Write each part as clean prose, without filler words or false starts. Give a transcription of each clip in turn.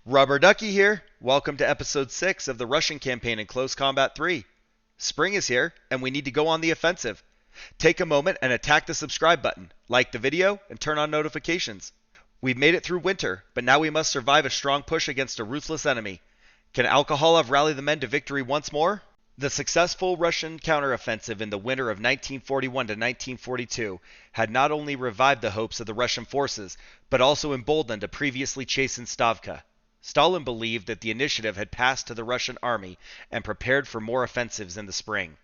Rubber Ducky here. Welcome to episode 6 of the Russian campaign in Close Combat 3. Spring is here, and we need to go on the offensive. Take a moment and attack the subscribe button, like the video, and turn on notifications. We've made it through winter, but now we must survive a strong push against a ruthless enemy. Can Alcoholov rally the men to victory once more? The successful Russian counteroffensive in the winter of 1941 to 1942 had not only revived the hopes of the Russian forces, but also emboldened a previously chastened Stavka. Stalin believed that the initiative had passed to the Russian army and prepared for more offensives in the spring.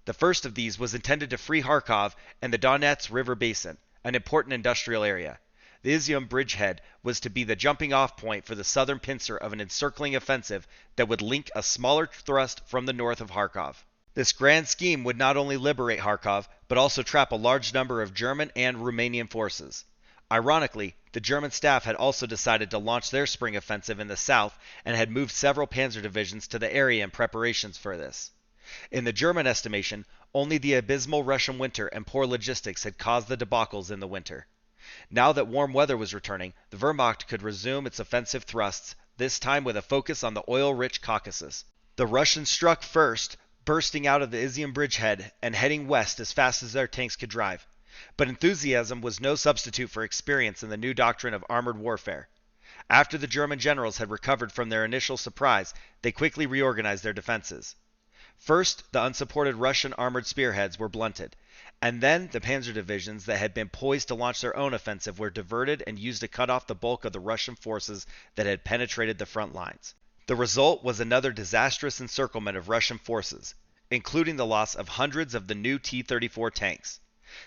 The first of these was intended to free Kharkov and the Donets River Basin, an important industrial area. The Izium bridgehead was to be the jumping-off point for the southern pincer of an encircling offensive that would link a smaller thrust from the north of Kharkov. This grand scheme would not only liberate Kharkov, but also trap a large number of German and Romanian forces. Ironically, the German staff had also decided to launch their spring offensive in the south and had moved several panzer divisions to the area in preparations for this. In the German estimation, only the abysmal Russian winter and poor logistics had caused the debacles in the winter. Now that warm weather was returning, the Wehrmacht could resume its offensive thrusts, this time with a focus on the oil-rich Caucasus. The Russians struck first, bursting out of the Izium bridgehead and heading west as fast as their tanks could drive. But enthusiasm was no substitute for experience in the new doctrine of armored warfare. After the German generals had recovered from their initial surprise, they quickly reorganized their defenses. First, the unsupported Russian armored spearheads were blunted, and then the panzer divisions that had been poised to launch their own offensive were diverted and used to cut off the bulk of the Russian forces that had penetrated the front lines. The result was another disastrous encirclement of Russian forces, including the loss of hundreds of the new T-34 tanks.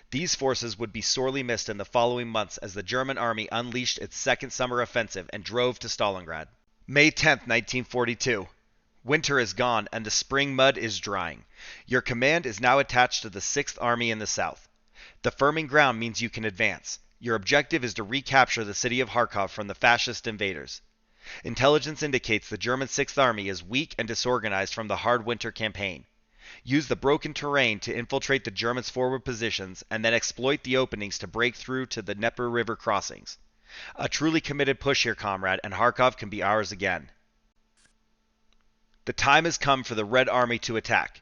These forces would be sorely missed in the following months as the German army unleashed its second summer offensive and drove to Stalingrad. May 10, 1942. Winter is gone and the spring mud is drying. Your command is now attached to the 6th Army in the south. The firming ground means you can advance. Your objective is to recapture the city of Kharkov from the fascist invaders. Intelligence indicates the German 6th Army is weak and disorganized from the hard winter campaign. Use the broken terrain to infiltrate the Germans' forward positions and then exploit the openings to break through to the Dnieper River crossings. A truly committed push here, comrade, and Kharkov can be ours again. The time has come for the Red Army to attack.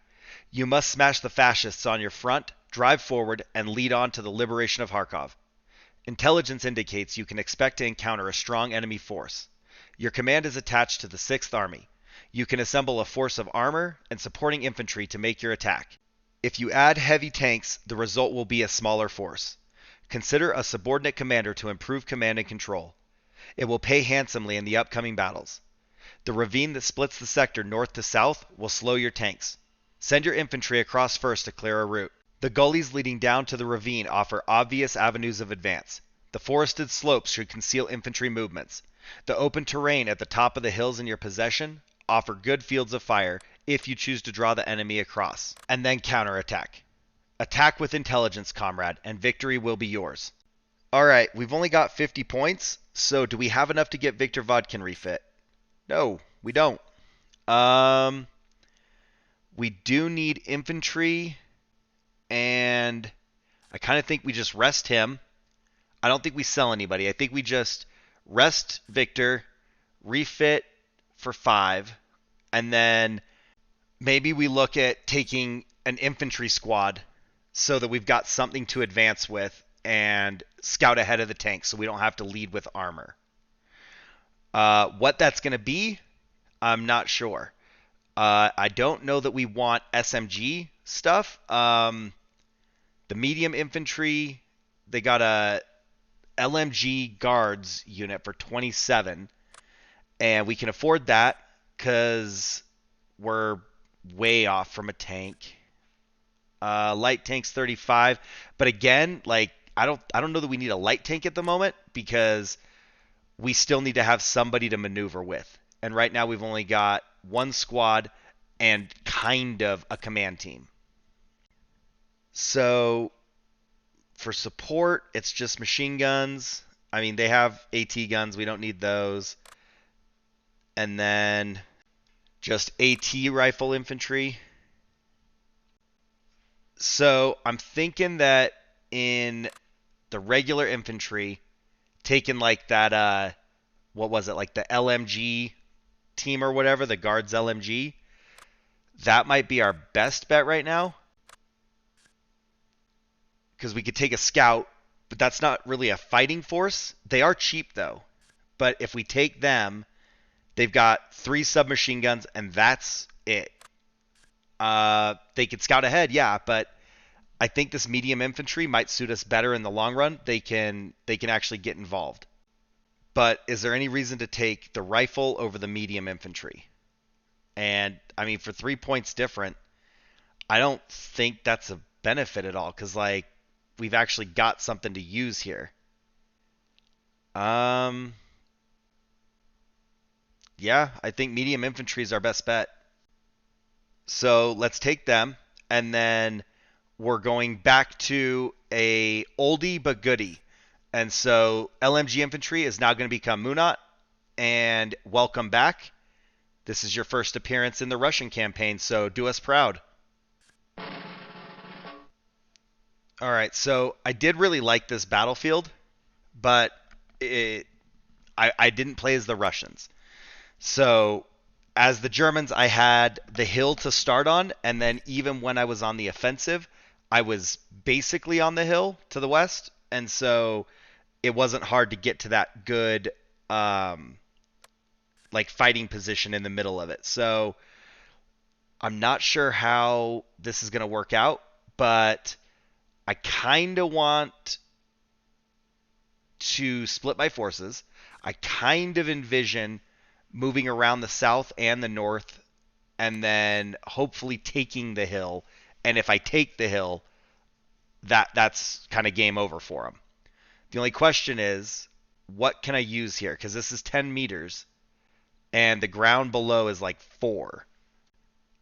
You must smash the fascists on your front, drive forward, and lead on to the liberation of Kharkov. Intelligence indicates you can expect to encounter a strong enemy force. Your command is attached to the 6th Army. You can assemble a force of armor and supporting infantry to make your attack. If you add heavy tanks, the result will be a smaller force. Consider a subordinate commander to improve command and control. It will pay handsomely in the upcoming battles. The ravine that splits the sector north to south will slow your tanks. Send your infantry across first to clear a route. The gullies leading down to the ravine offer obvious avenues of advance. The forested slopes should conceal infantry movements. The open terrain at the top of the hills in your possession offer good fields of fire if you choose to draw the enemy across, and then counterattack. Attack with intelligence, comrade, and victory will be yours. Alright, we've only got 50 points, so do we have enough to get Victor Vodkin refit? No, we don't. We do need infantry, and I kind of think we just rest him. I don't think we sell anybody. I think we just rest Victor, refit for 5, and then maybe we look at taking an infantry squad so that we've got something to advance with and scout ahead of the tanks so we don't have to lead with armor. What that's going to be, I'm not sure. I don't know that we want SMG stuff. The medium infantry, they got a LMG guards unit for 27, and we can afford that because we're way off from a tank. Light tank's 35, but again, like I don't know that we need a light tank at the moment because we still need to have somebody to maneuver with. And right now we've only got one squad and kind of a command team. So for support, it's just machine guns. I mean, they have AT guns. We don't need those. And then just AT rifle infantry. So I'm thinking that in the regular infantry, taking like that what was it, like the LMG team or whatever, the guards LMG. That might be our best bet right now because we could take a scout, but that's not really a fighting force. They are cheap though. But if we take them, they've got 3 submachine guns and that's it. They could scout ahead, yeah, but I think this medium infantry might suit us better in the long run. They can actually get involved. But is there any reason to take the rifle over the medium infantry? And I mean, for 3 points different, I don't think that's a benefit at all because like we've actually got something to use here. Um, yeah, I think medium infantry is our best bet. So let's take them, and then we're going back to a oldie but goodie. And so LMG infantry is now going to become Munat, and welcome back. This is your first appearance in the Russian campaign, so do us proud. All right, so I did really like this battlefield, but I didn't play as the Russians. So as the Germans, I had the hill to start on, and then even when I was on the offensive, I was basically on the hill to the west, and so it wasn't hard to get to that good like fighting position in the middle of it. So I'm not sure how this is going to work out, but I kind of want to split my forces. I kind of envision moving around the south and the north and then hopefully taking the hill. And if I take the hill, that's kind of game over for them. The only question is, what can I use here? Because this is 10 meters and the ground below is like 4.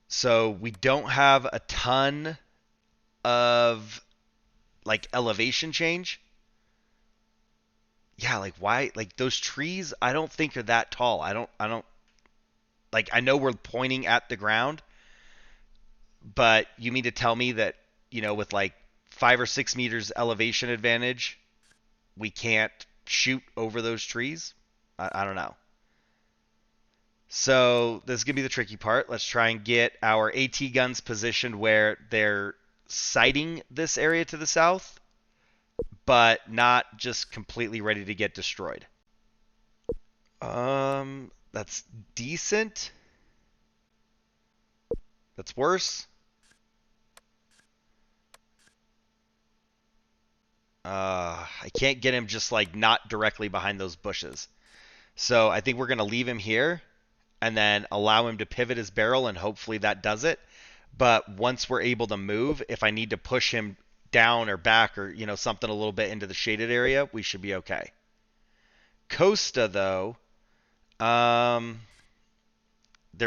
So we don't have a ton of like elevation change. Yeah, like why? Like those trees, I don't think are that tall. I don't like. I know we're pointing at the ground, but you mean to tell me that with like 5 or 6 meters elevation advantage, we can't shoot over those trees? I don't know. So this is gonna be the tricky part. Let's try and get our AT guns positioned where they're sighting this area to the south, but not just completely ready to get destroyed. That's decent. That's worse. I can't get him just like not directly behind those bushes. So I think we're gonna leave him here and then allow him to pivot his barrel and hopefully that does it. But once we're able to move, if I need to push him down or back or something a little bit into the shaded area, we should be okay. Costa though, they're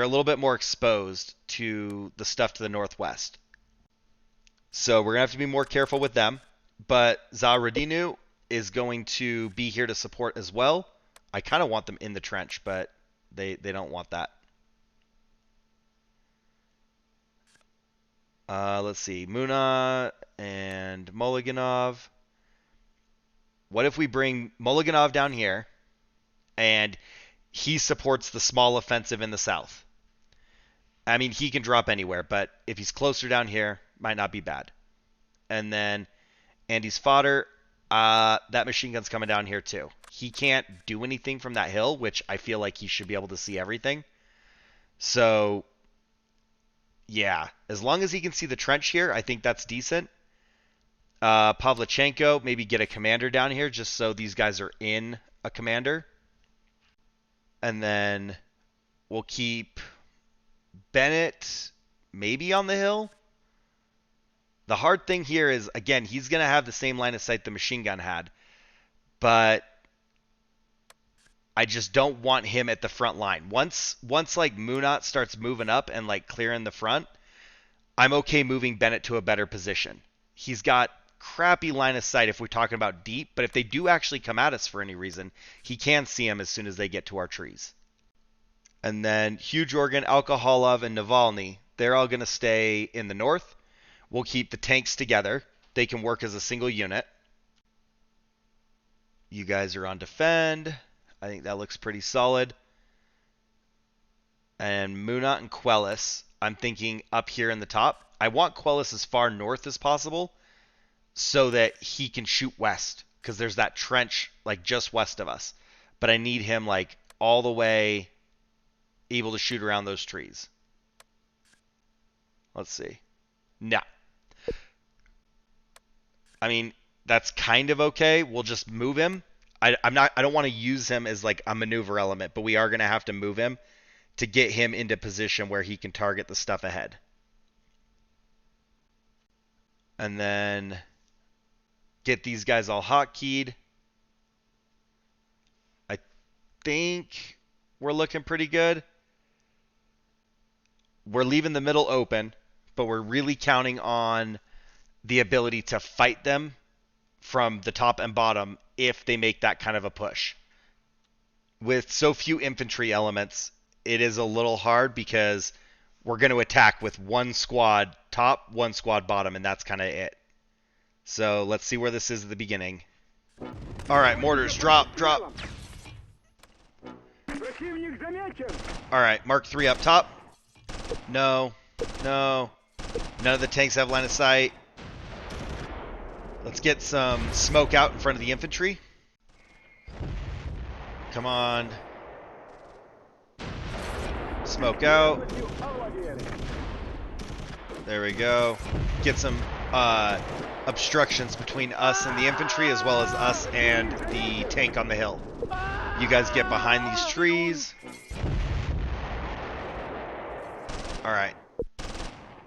a little bit more exposed to the stuff to the northwest. So we're gonna have to be more careful with them. But Zaradinu is going to be here to support as well. I kind of want them in the trench, but they don't want that. Let's see, Muna and Mulliganov. What if we bring Mulliganov down here and he supports the small offensive in the south? I mean, he can drop anywhere, but if he's closer down here, might not be bad. And then Andy's fodder, that machine gun's coming down here too. He can't do anything from that hill, which I feel like he should be able to see everything. So, yeah, as long as he can see the trench here, I think that's decent. Pavlichenko, maybe get a commander down here just so these guys are in a commander. And then we'll keep Bennett maybe on the hill. The hard thing here is, again, he's going to have the same line of sight the machine gun had. But I just don't want him at the front line. Once like Munat starts moving up and like clearing the front, I'm okay moving Bennett to a better position. He's got crappy line of sight if we're talking about deep, but if they do actually come at us for any reason, he can see them as soon as they get to our trees. And then Huge Organ, Alcoholov, and Navalny, they're all going to stay in the north. We'll keep the tanks together. They can work as a single unit. You guys are on defend. I think that looks pretty solid. And Munat and Quellis, I'm thinking up here in the top. I want Quellis as far north as possible so that he can shoot west, because there's that trench like just west of us. But I need him like all the way able to shoot around those trees. Let's see. No. I mean, that's kind of okay. We'll just move him. I don't want to use him as like a maneuver element, but we are going to have to move him to get him into position where he can target the stuff ahead. And then get these guys all hotkeyed. I think we're looking pretty good. We're leaving the middle open, but we're really counting on the ability to fight them from the top and bottom if they make that kind of a push. With so few infantry elements, it is a little hard because we're going to attack with one squad top, one squad bottom, and that's kind of it. So let's see where this is at the beginning. All right, mortars, drop. All right, Mark 3 up top. No. None of the tanks have line of sight. Let's get some smoke out in front of the infantry. Come on. Smoke out. There we go. Get some obstructions between us and the infantry, as well as us and the tank on the hill. You guys get behind these trees. Alright.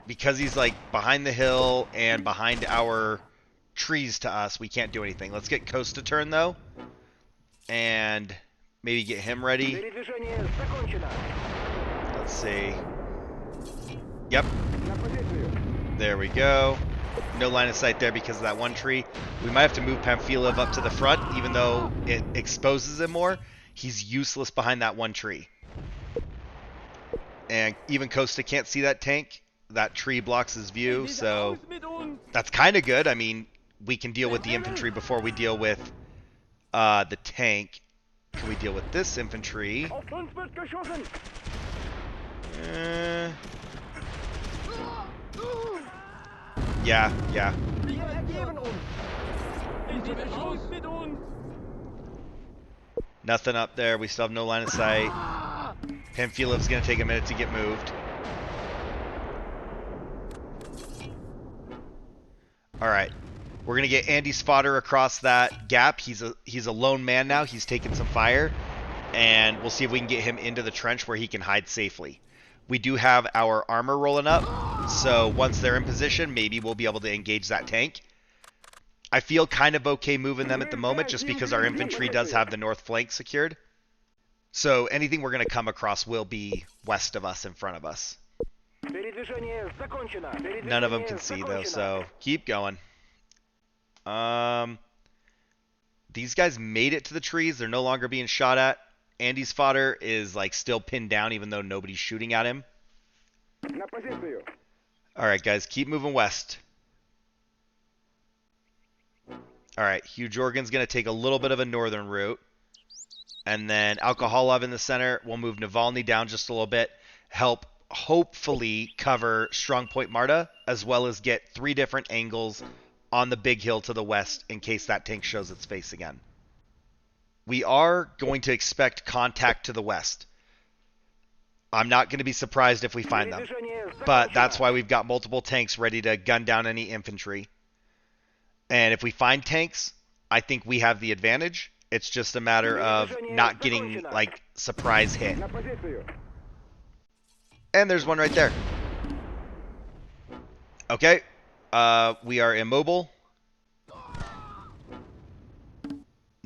Because he's like behind the hill and behind our trees to us, we can't do anything. Let's get Coast to turn though. And maybe get him ready. Let's see. Yep. There we go. No line of sight there because of that one tree. We might have to move Pamphilov up to the front, even though it exposes him more. He's useless behind that one tree. And even Costa can't see that tank. That tree blocks his view, so that's kind of good. I mean, we can deal with the infantry before we deal with the tank. Can we deal with this infantry? Yeah. Nothing up there. We still have no line of sight. Pamfilov's going to take a minute to get moved. Alright. We're going to get Andy's fodder across that gap. He's a lone man now. He's taken some fire. And we'll see if we can get him into the trench where he can hide safely. We do have our armor rolling up. So once they're in position, maybe we'll be able to engage that tank. I feel kind of okay moving them at the moment just because our infantry does have the north flank secured. So anything we're going to come across will be west of us, in front of us. None of them can see though, so keep going. These guys made it to the trees. They're no longer being shot at. Andy's fodder is like still pinned down even though nobody's shooting at him. Alright guys, keep moving west. Alright, Hugh Jorgen's going to take a little bit of a northern route. And then Alcoholov in the center. We'll move Navalny down just a little bit. Help hopefully cover Strongpoint Marta, as well as get 3 different angles on the big hill to the west in case that tank shows its face again. We are going to expect contact to the west. I'm not going to be surprised if we find them. But that's why we've got multiple tanks ready to gun down any infantry. And if we find tanks, I think we have the advantage. It's just a matter of not getting, like, surprise hit. And there's one right there. Okay. We are immobile.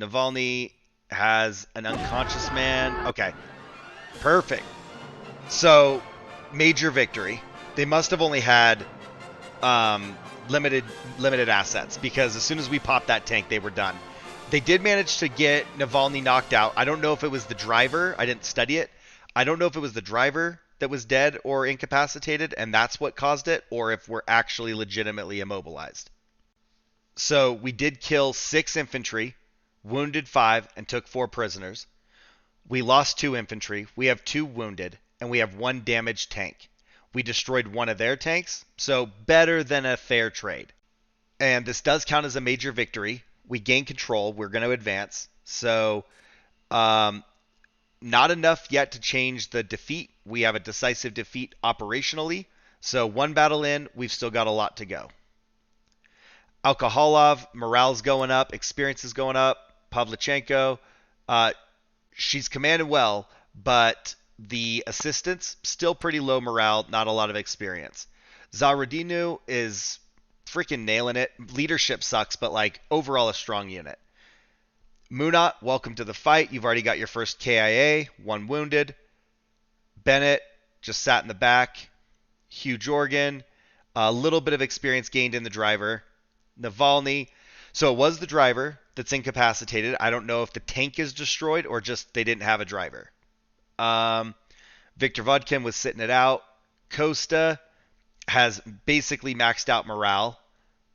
Navalny has an unconscious man. Okay. Perfect. So, major victory. They must have only had limited assets, because as soon as we popped that tank, they were done. They did manage to get Navalny knocked out. I don't know if it was the driver. I didn't study it. I don't know if it was the driver that was dead or incapacitated, and that's what caused it, or if we're actually legitimately immobilized. So we did kill 6 infantry, wounded 5, and took 4 prisoners. We lost 2 infantry, we have 2 wounded, and we have 1 damaged tank. We destroyed one of their tanks, so better than a fair trade. And this does count as a major victory. We gain control, we're going to advance. So, um, not enough yet to change the defeat. We have a decisive defeat operationally. So, 1 battle in, we've still got a lot to go. Alcoholov, morale's going up, experience is going up. Pavlichenko, uh, she's commanded well, but the assistants still pretty low morale, not a lot of experience. Zaradinu is freaking nailing it. Leadership sucks, but like overall a strong unit. Munat, welcome to the fight. You've already got your first KIA, 1 wounded. Bennett just sat in the back. Hugh Jorgen, a little bit of experience gained in the driver. Navalny, so it was the driver that's incapacitated. I don't know if the tank is destroyed or just they didn't have a driver. Victor Vodkin was sitting it out. Costa has basically maxed out morale.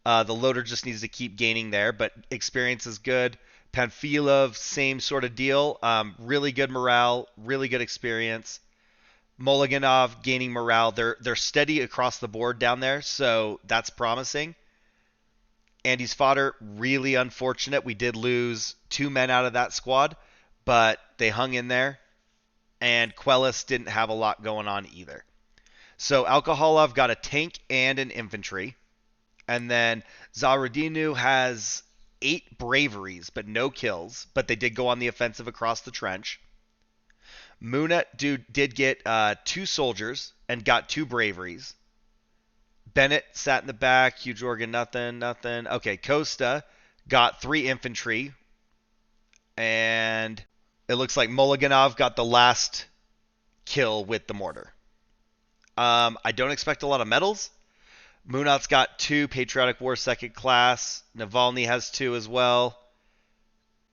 The loader just needs to keep gaining there, but experience is good. Panfilov, same sort of deal. Really good morale, really good experience. Mulliganov gaining morale. They're steady across the board down there, so that's promising. Andy's fodder, really unfortunate. We did lose 2 men out of that squad, but they hung in there. And Quellis didn't have a lot going on either. So Alcoholov got a tank and an infantry. And then Zaradinu has 8 braveries, but no kills. But they did go on the offensive across the trench. Munat did get 2 soldiers and got 2 braveries. Bennett sat in the back. Hugh Jorgen, nothing. Okay, Costa got 3 infantry. And it looks like Mulliganov got the last kill with the mortar. I don't expect a lot of medals. Munat's got 2 Patriotic War second class. Navalny has 2 as well.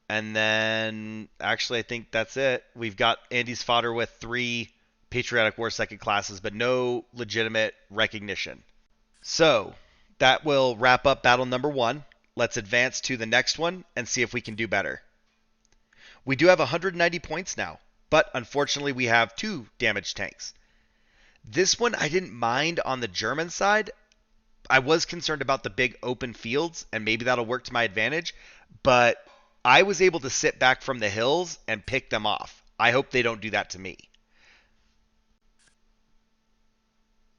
And then, actually, I think that's it. We've got Andy's fodder with 3 Patriotic War second classes, but no legitimate recognition. So, that will wrap up battle number 1. Let's advance to the next one and see if we can do better. We do have 190 points now, but unfortunately we have 2 damaged tanks. This one I didn't mind on the German side. I was concerned about the big open fields, and maybe that'll work to my advantage, but I was able to sit back from the hills and pick them off. I hope they don't do that to me.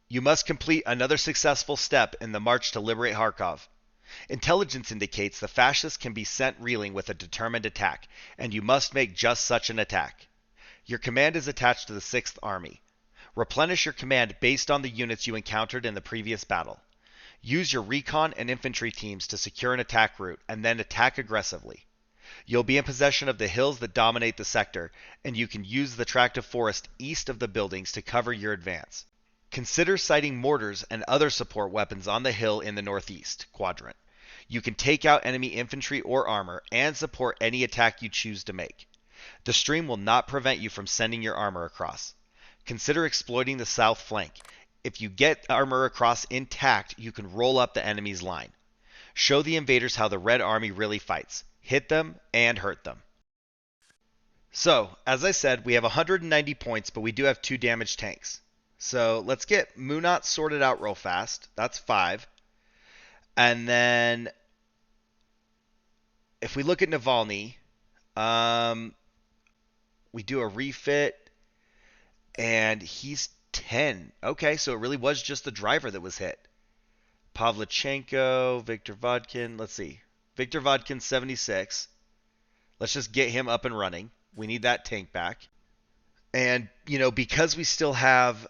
You must complete another successful step in the march to liberate Kharkov. Intelligence indicates the fascists can be sent reeling with a determined attack, and you must make just such an attack. Your command is attached to the 6th Army. Replenish your command based on the units you encountered in the previous battle. Use your recon and infantry teams to secure an attack route, and then attack aggressively. You'll be in possession of the hills that dominate the sector, and you can use the tract of forest east of the buildings to cover your advance. Consider sighting mortars and other support weapons on the hill in the northeast quadrant. You can take out enemy infantry or armor and support any attack you choose to make. The stream will not prevent you from sending your armor across. Consider exploiting the south flank. If you get armor across intact, you can roll up the enemy's line. Show the invaders how the Red Army really fights. Hit them and hurt them. So, as I said, we have 190 points, but we do have 2 damaged tanks. So let's get Munat sorted out real fast. That's 5. And then if we look at Navalny, we do a refit, and he's 10. Okay, so it really was just the driver that was hit. Pavlichenko, Victor Vodkin. Let's see. Victor Vodkin, 76. Let's just get him up and running. We need that tank back. And, because we still have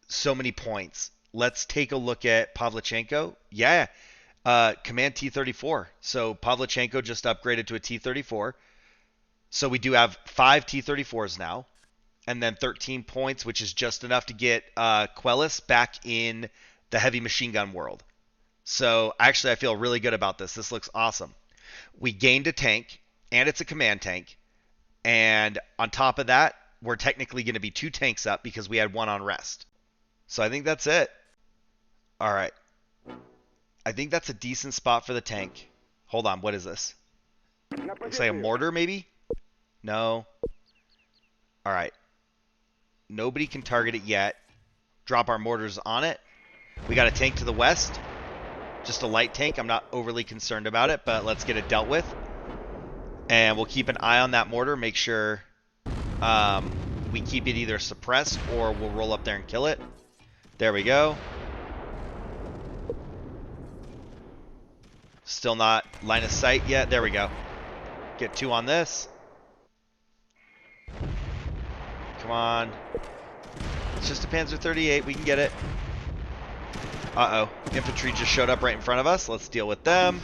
so many points, let's take a look at Pavlichenko. Yeah, command T-34. So Pavlichenko just upgraded to a T-34. So we do have 5 T-34s now. And then 13 points, which is just enough to get Quellis back in the heavy machine gun world. So actually, I feel really good about this. This looks awesome. We gained a tank, and it's a command tank. And on top of that, we're technically going to be 2 tanks up because we had 1 on rest. So I think that's it. All right. I think that's a decent spot for the tank. Hold on, what is this? Looks like a mortar, maybe? No. All right. Nobody can target it yet. Drop our mortars on it. We got a tank to the west. Just a light tank. I'm not overly concerned about it, but let's get it dealt with. And we'll keep an eye on that mortar. Make sure we keep it either suppressed or we'll roll up there and kill it. There we go. Still not line of sight yet. There we go. Get 2 on this. Come on. It's just a Panzer 38. We can get it. Uh-oh. Infantry just showed up right in front of us. Let's deal with them.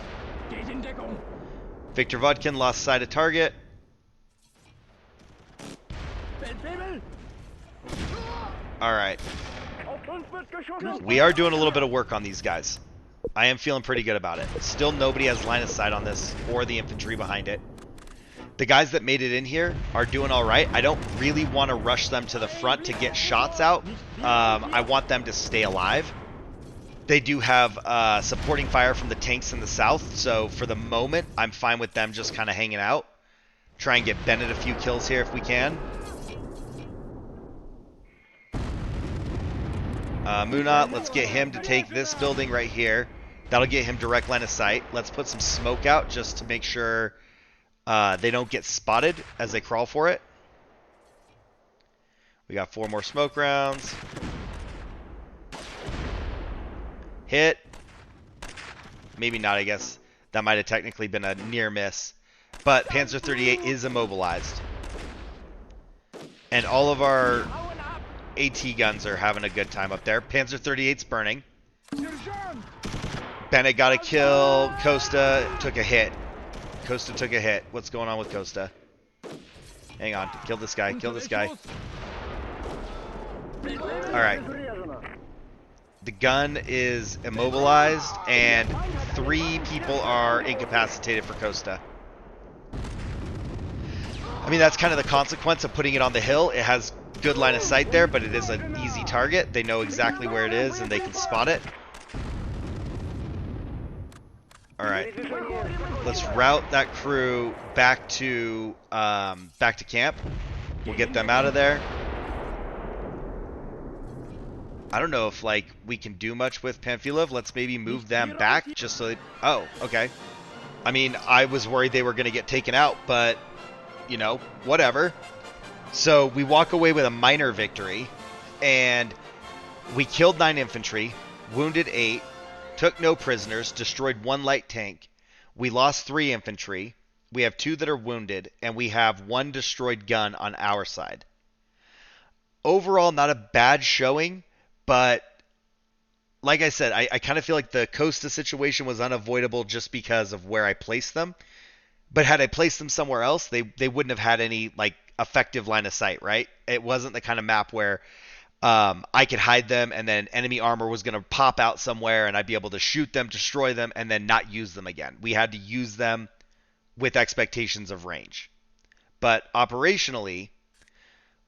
Victor Vodkin lost sight of target. Alright. We are doing a little bit of work on these guys. I am feeling pretty good about it. Still nobody has line of sight on this or the infantry behind it. The guys that made it in here are doing alright. I don't really want to rush them to the front to get shots out. I want them to stay alive. They do have supporting fire from the tanks in the south, so for the moment, I'm fine with them just kind of hanging out. Try and get Bennett a few kills here if we can. Munat, let's get him to take this building right here. That'll get him direct line of sight. Let's put some smoke out just to make sure they don't get spotted as they crawl for it. We got 4 more smoke rounds. Hit. Maybe not, I guess. That might have technically been a near miss. But Panzer 38 is immobilized. And all of our AT guns are having a good time up there. Panzer 38's burning. Bennett got a kill. Costa took a hit. Costa took a hit. What's going on with Costa? Hang on. Kill this guy. Kill this guy. Alright. The gun is immobilized, and 3 people are incapacitated for Costa. I mean, that's kind of the consequence of putting it on the hill. It has good line of sight there, but it is an easy target. They know exactly where it is, and they can spot it. Alright. Let's route that crew back to camp. We'll get them out of there. I don't know if, like, we can do much with Pamphilov. Let's maybe move them back just so they... Oh, okay. I mean, I was worried they were going to get taken out, but, you know, whatever. So we walk away with a minor victory, and we killed 9 infantry, wounded 8, took no prisoners, destroyed 1 light tank. We lost 3 infantry. We have 2 that are wounded, and we have 1 destroyed gun on our side. Overall, not a bad showing. But, like I said, I kind of feel like the Costa situation was unavoidable just because of where I placed them. But had I placed them somewhere else, they wouldn't have had any, like, effective line of sight, right? It wasn't the kind of map where I could hide them and then enemy armor was going to pop out somewhere and I'd be able to shoot them, destroy them, and then not use them again. We had to use them with expectations of range. But operationally,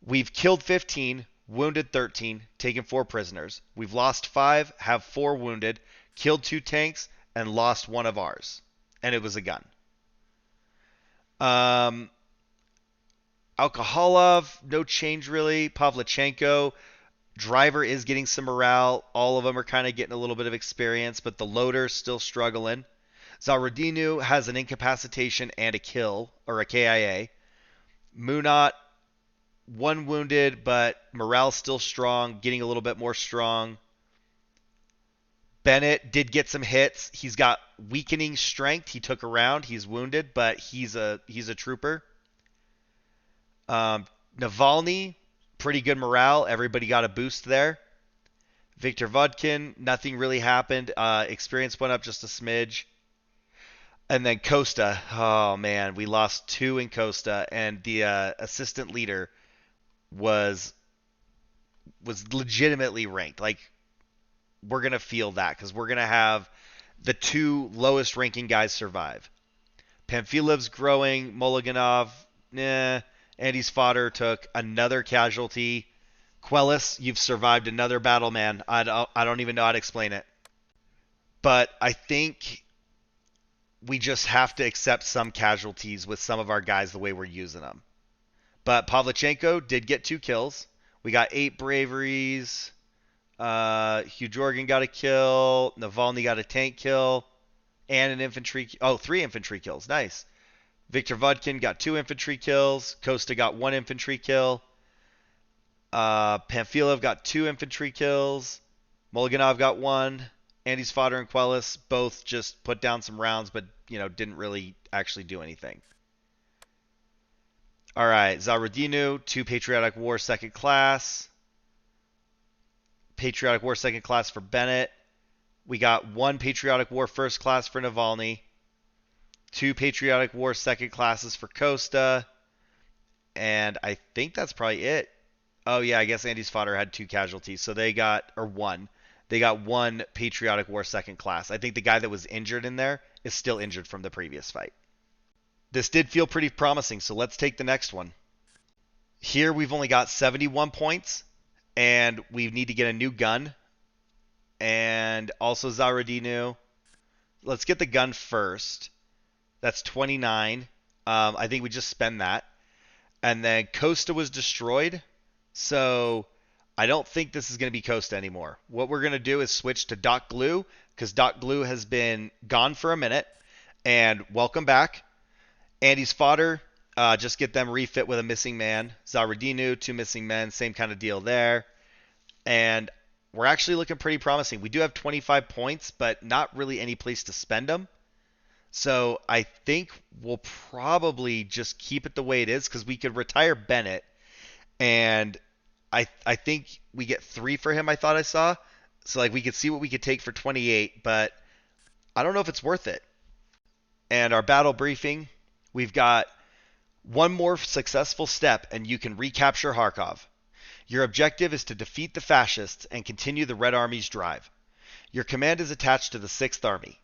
we've killed 15, wounded 13, taken 4 prisoners. We've lost 5, have 4 wounded, killed 2 tanks, and lost 1 of ours. And it was a gun. Alcoholov, no change really. Pavlichenko, driver is getting some morale. All of them are kind of getting a little bit of experience, but the loader's still struggling. Zarodinu has an incapacitation and a kill, or a KIA. Munat, 1 wounded, but morale's still strong, getting a little bit more strong. Bennett did get some hits. He's got weakening strength. He took a round. He's wounded, but he's a trooper. Navalny, pretty good morale. Everybody got a boost there. Victor Vodkin, nothing really happened. Experience went up just a smidge. And then Costa, oh man, we lost 2 in Costa, and the assistant leader was legitimately ranked. Like, we're going to feel that because we're going to have the 2 lowest ranking guys survive. Pamfilov's growing. Mologanov, Andy's fodder took another casualty. Quellis, you've survived another battle, man. I don't even know how to explain it. But I think we just have to accept some casualties with some of our guys the way we're using them. But Pavlichenko did get 2 kills. We got 8 braveries. Hugh Jorgen got a kill. Navalny got a tank kill. And an infantry... Oh, 3 infantry kills. Nice. Viktor Vodkin got 2 infantry kills. Costa got 1 infantry kill. Pamphilov got 2 infantry kills. Molganov got 1. Andy's Fodder and Quellis both just put down some rounds, but, didn't really actually do anything. All right, Zarodinu, 2 Patriotic War second class. Patriotic War second class for Bennett. We got 1 Patriotic War first class for Navalny. 2 Patriotic War second classes for Costa. And I think that's probably it. Oh, yeah, I guess Andy's Fodder had 2 casualties. So they got, or 1. They got 1 Patriotic War second class. I think the guy that was injured in there is still injured from the previous fight. This did feel pretty promising, so let's take the next one. Here we've only got 71 points, and we need to get a new gun. And also Zarodinu. Let's get the gun first. That's 29. I think we just spend that. And then Costa was destroyed, so I don't think this is going to be Costa anymore. What we're going to do is switch to Doc Glue, because Doc Glue has been gone for a minute. And welcome back. Andy's Fodder, just get them refit with a missing man. Zarodinu, 2 missing men, same kind of deal there. And we're actually looking pretty promising. We do have 25 points, but not really any place to spend them. So I think we'll probably just keep it the way it is, because we could retire Bennett. And I think we get 3 for him, I thought I saw. So we could see what we could take for 28, but I don't know if it's worth it. And our battle briefing, we've got 1 more successful step and you can recapture Kharkov. Your objective is to defeat the fascists and continue the Red Army's drive. Your command is attached to the 6th Army.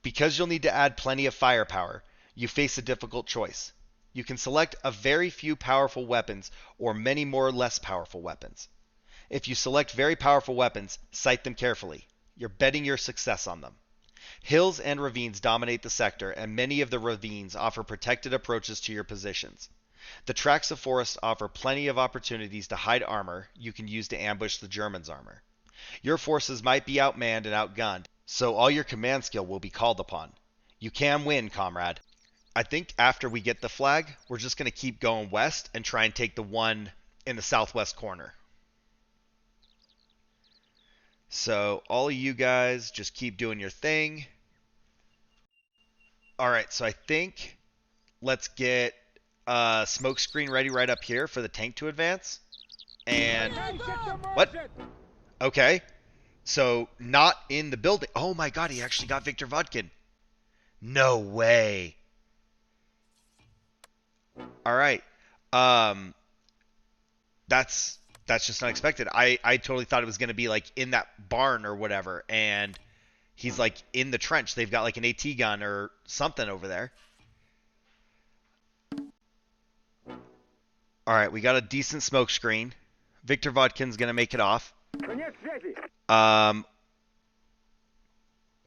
Because you'll need to add plenty of firepower, you face a difficult choice. You can select a very few powerful weapons or many more less powerful weapons. If you select very powerful weapons, sight them carefully. You're betting your success on them. Hills and ravines dominate the sector, and many of the ravines offer protected approaches to your positions. The tracts of forest offer plenty of opportunities to hide armor you can use to ambush the Germans' armor. Your forces might be outmanned and outgunned, so all your command skill will be called upon. You can win, comrade. I think after we get the flag, we're just going to keep going west and try and take the one in the southwest corner. So all of you guys just keep doing your thing. Alright, so I think let's get a smoke screen ready right up here for the tank to advance. And what? Okay. So not in the building. Oh my god, he actually got Viktor Vodkin. No way. Alright. That's just unexpected. I totally thought it was going to be in that barn or whatever, and he's in the trench. They've got an AT gun or something over there. All right, we got a decent smoke screen. Viktor Vodkin's going to make it off.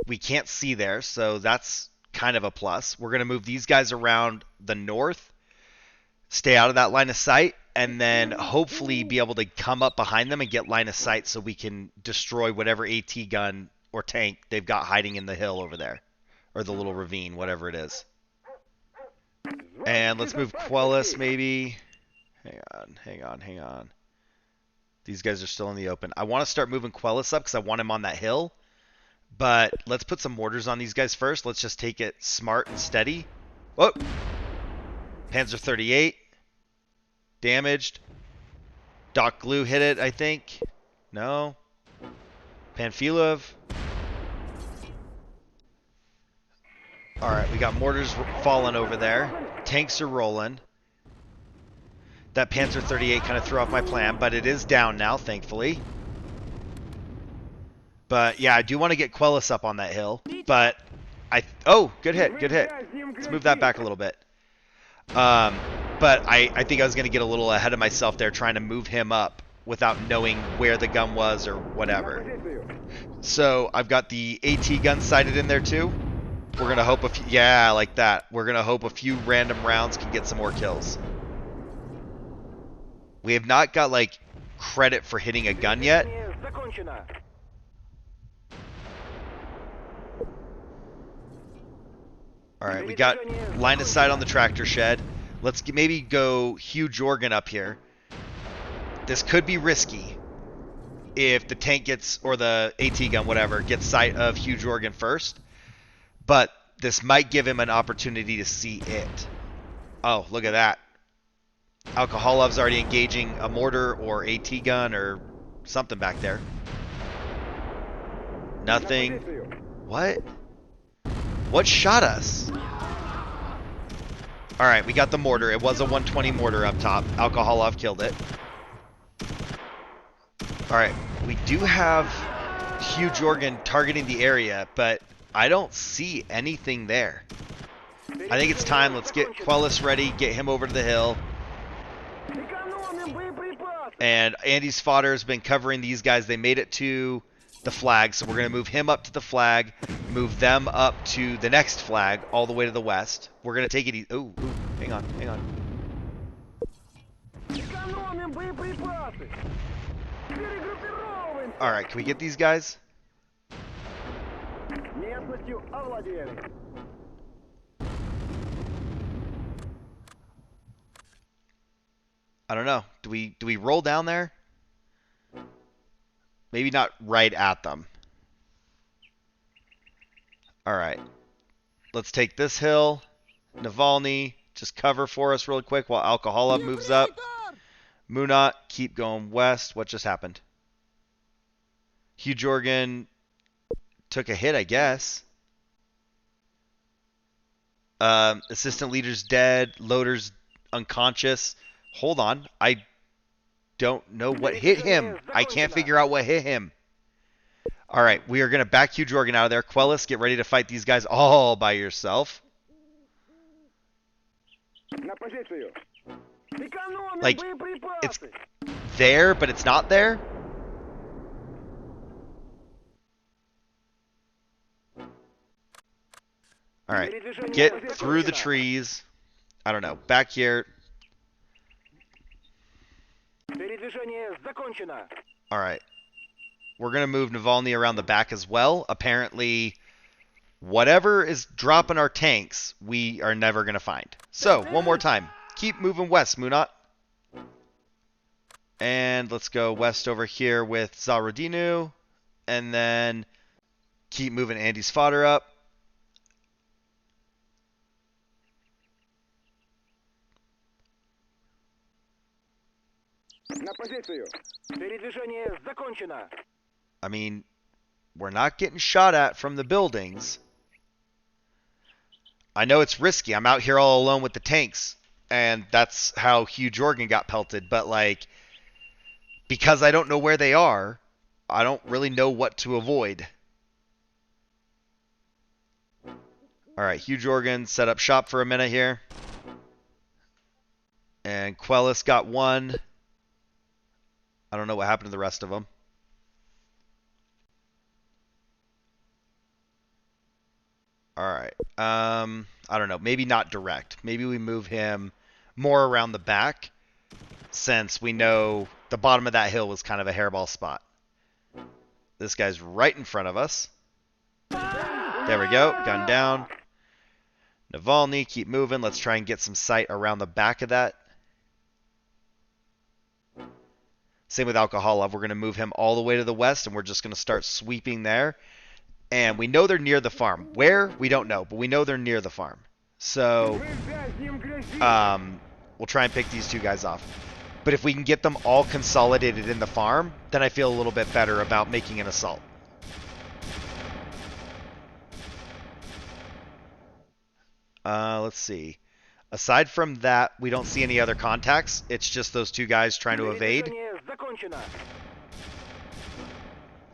We can't see there, so that's kind of a plus. We're going to move these guys around the north, stay out of that line of sight, and then hopefully be able to come up behind them and get line of sight so we can destroy whatever AT gun or tank they've got hiding in the hill over there. Or the little ravine, whatever it is. And let's move Quellis maybe. Hang on. These guys are still in the open. I want to start moving Quellis up because I want him on that hill. But let's put some mortars on these guys first. Let's just take it smart and steady. Whoa! Panzer 38. Damaged. Doc Glue hit it, I think. No. Pamphilov. Alright, we got mortars falling over there. Tanks are rolling. That Panzer 38 kind of threw off my plan, but it is down now, thankfully. But yeah, I do want to get Quellis up on that hill. But oh, good hit. Let's move that back a little bit. But I think I was going to get a little ahead of myself there trying to move him up without knowing where the gun was or whatever. So I've got the AT gun sighted in there too. We're going to hope yeah, like that. We're going to hope a few random rounds can get some more kills. We have not got, like, credit for hitting a gun yet. Alright, we got line of sight on the tractor shed. Let's maybe go huge organ up here. This could be risky if the tank gets, or the AT gun, whatever, gets sight of huge organ first. But this might give him an opportunity to see it. Oh, look at that. Alcoholov's already engaging a mortar or AT gun or something back there. Nothing. What? What shot us? Alright, we got the mortar. It was a 120 mortar up top. Alcoholov killed it. Alright, we do have huge organ targeting the area, but I don't see anything there. I think it's time. Let's get Quellis ready, get him over to the hill. And Andy's fodder has been covering these guys. They made it to the flag, so we're going to move him up to the flag, move them up to the next flag, all the way to the west. We're going to take it easy. Ooh, hang on, hang on. Alright, can we get these guys? I don't know. Do we roll down there? Maybe not right at them. Alright. Let's take this hill. Navalny, just cover for us real quick while Alcoholov moves up. Munat, keep going west. What just happened? Hugh Jorgen took a hit, I guess. Assistant leader's dead. Loader's unconscious. Hold on. I don't know what hit him. I can't figure out what hit him. Alright, we are going to back Hugh Jorgen out of there. Quellis, get ready to fight these guys all by yourself. Like, it's there, but it's not there. Alright, get through the trees. I don't know, back here. Alright. We're going to move Navalny around the back as well. Apparently, whatever is dropping our tanks, we are never going to find. So, one more time. Keep moving west, Munat. And let's go west over here with Zarodinu. And then keep moving Andy's fodder up. I mean, we're not getting shot at from the buildings. I know it's risky. I'm out here all alone with the tanks. And that's how Hugh Jorgen got pelted. But, like, because I don't know where they are, I don't really know what to avoid. Alright, Hugh Jorgen set up shop for a minute here. And Quellis got one. I don't know what happened to the rest of them. Alright. I don't know. Maybe not direct. Maybe we move him more around the back, since we know the bottom of that hill was kind of a hairball spot. This guy's right in front of us. There we go. Gun down. Navalny, keep moving. Let's try and get some sight around the back of that. Same with Alcoholov. We're going to move him all the way to the west, and we're just going to start sweeping there. And we know they're near the farm. Where? We don't know, but we know they're near the farm. So, we'll try and pick these two guys off. But if we can get them all consolidated in the farm, then I feel a little bit better about making an assault. Let's see. Aside from that, we don't see any other contacts. It's just those two guys trying to evade.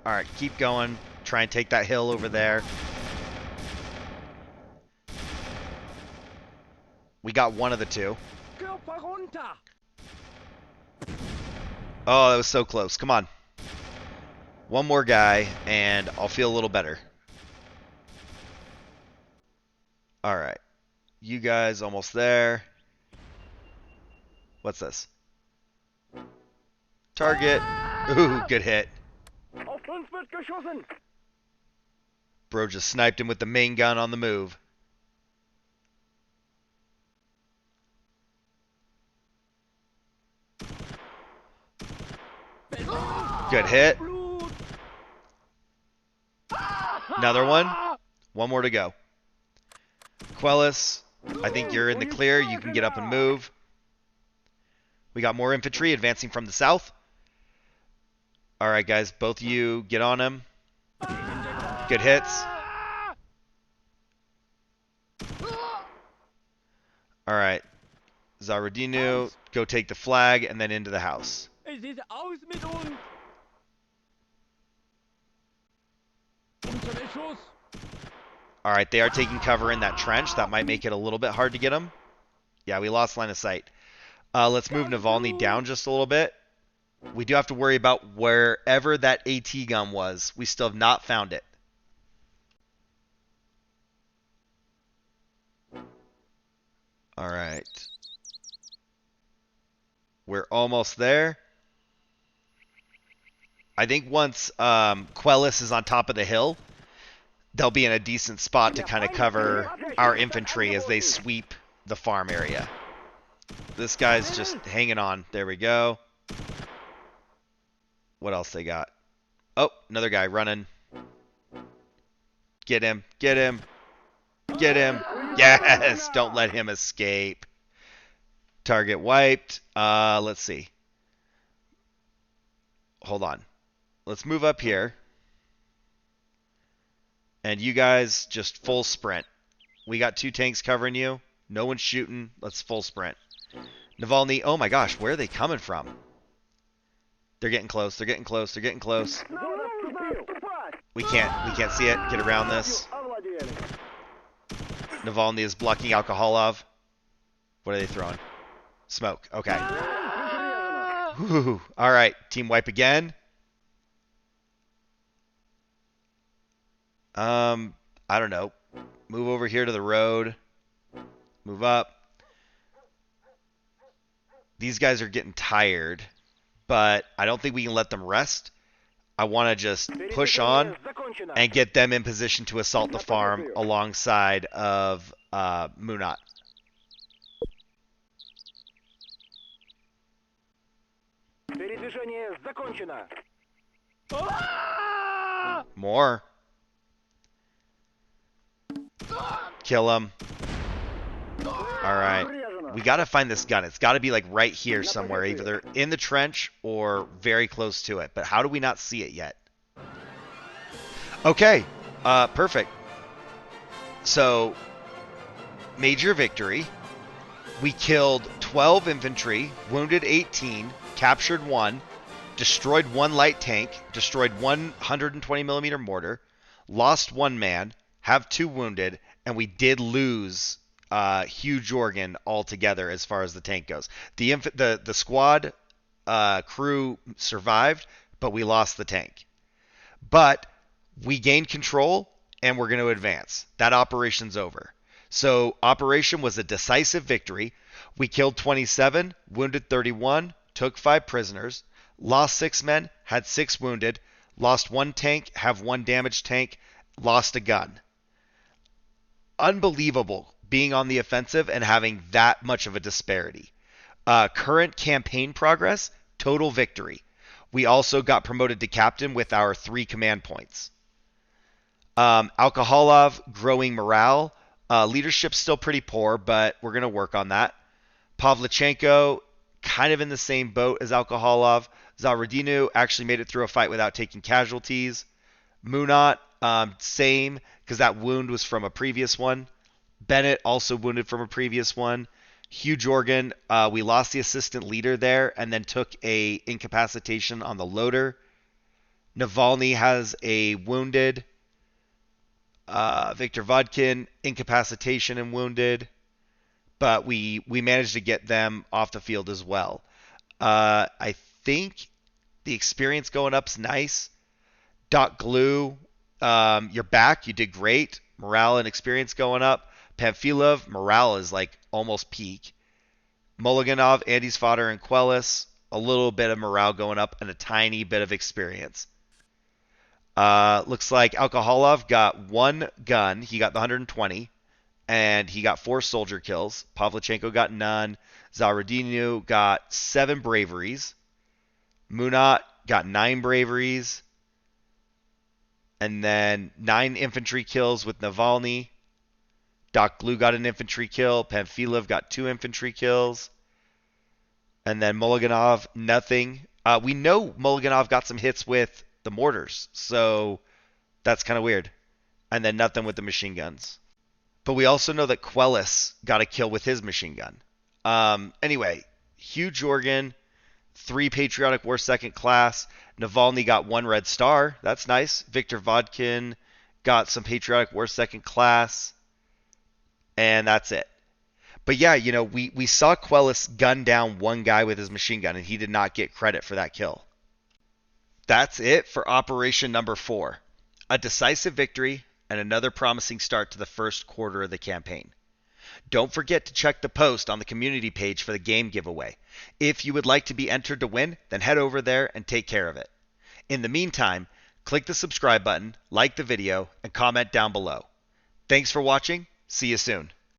Alright, keep going. Try and take that hill over there. We got one of the two. Oh, that was so close. Come on. One more guy, and I'll feel a little better. Alright. You guys almost there. What's this? Target. Ooh, good hit. Bro just sniped him with the main gun on the move. Good hit. Another one. One more to go. Quellis, I think you're in the clear. You can get up and move. We got more infantry advancing from the south. All right, guys, both of you get on him. Good hits. All right. Zaradinu, go take the flag and then into the house. All right, they are taking cover in that trench. That might make it a little bit hard to get them. Yeah, we lost line of sight. Let's move Navalny down just a little bit. We do have to worry about wherever that AT gun was. We still have not found it. All right. We're almost there. I think once Quellis is on top of the hill, they'll be in a decent spot to kind of cover our infantry as they sweep the farm area. This guy's just hanging on. There we go. What else they got? Oh, another guy running. Get him. Get him. Get him. Yes! Don't let him escape. Target wiped. Let's see. Hold on. Let's move up here. And you guys just full sprint. We got 2 tanks covering you. No one's shooting. Let's full sprint. Navalny, oh my gosh, where are they coming from? They're getting close. They're getting close. They're getting close. We can't see it. Get around this. Navalny is blocking Alcoholov. What are they throwing? Smoke. Okay. Whew. All right. Team wipe again. I don't know. Move over here to the road. Move up. These guys are getting tired, but I don't think we can let them rest. I want to just push on and get them in position to assault the farm alongside of Munat. More. Kill him. All right. We got to find this gun. It's got to be like right here somewhere, either in the trench or very close to it. But how do we not see it yet? Okay. Perfect. So, major victory. We killed 12 infantry, wounded 18, captured 1, destroyed 1 light tank, destroyed 120 millimeter mortar, lost 1 man, have 2 wounded, and we did lose huge organ altogether as far as the tank goes. The squad crew survived, but we lost the tank. But we gained control, and we're going to advance. That operation's over. So operation was a decisive victory. We killed 27, wounded 31, took 5 prisoners, lost 6 men, had 6 wounded, lost 1 tank, have 1 damaged tank, lost a gun. Unbelievable being on the offensive and having that much of a disparity. Current campaign progress, total victory. We also got promoted to captain with our 3 command points. Alcoholov, growing morale. Leadership's still pretty poor, but we're going to work on that. Pavlichenko, kind of in the same boat as Alcoholov. Zaradinu actually made it through a fight without taking casualties. Munat, same, because that wound was from a previous one. Bennett, also wounded from a previous one. Huge organ, we lost the assistant leader there and then took a incapacitation on the loader. Navalny has a wounded. Viktor Vodkin, incapacitation and wounded. But we managed to get them off the field as well. I think the experience going up's nice. Doc Glue, you're back. You did great. Morale and experience going up. Pamphilov, morale is like almost peak. Mulliganov, Andy's fodder, and Quellis. a little bit of morale going up, and a tiny bit of experience. Looks like Alcoholov got 1 gun. He got the 120, and he got 4 soldier kills. Pavlichenko got none. Zaradinu got 7 braveries. Munat got 9 braveries. And then 9 infantry kills with Navalny. Dokglu got an infantry kill. Pamphilov got 2 infantry kills. And then Mulliganov, nothing. We know Mulliganov got some hits with the mortars, so that's kind of weird. And then nothing with the machine guns. But we also know that Quellis got a kill with his machine gun. Anyway, Hugh Jorgen, 3 Patriotic War Second Class. Navalny got 1 Red Star. That's nice. Viktor Vodkin got some Patriotic War Second Class. And that's it. But yeah, we saw Quellis gun down 1 guy with his machine gun, and he did not get credit for that kill. That's it for Operation Number 4. A decisive victory and another promising start to the first quarter of the campaign. Don't forget to check the post on the community page for the game giveaway. If you would like to be entered to win, then head over there and take care of it. In the meantime, click the subscribe button, like the video, and comment down below. Thanks for watching. See you soon.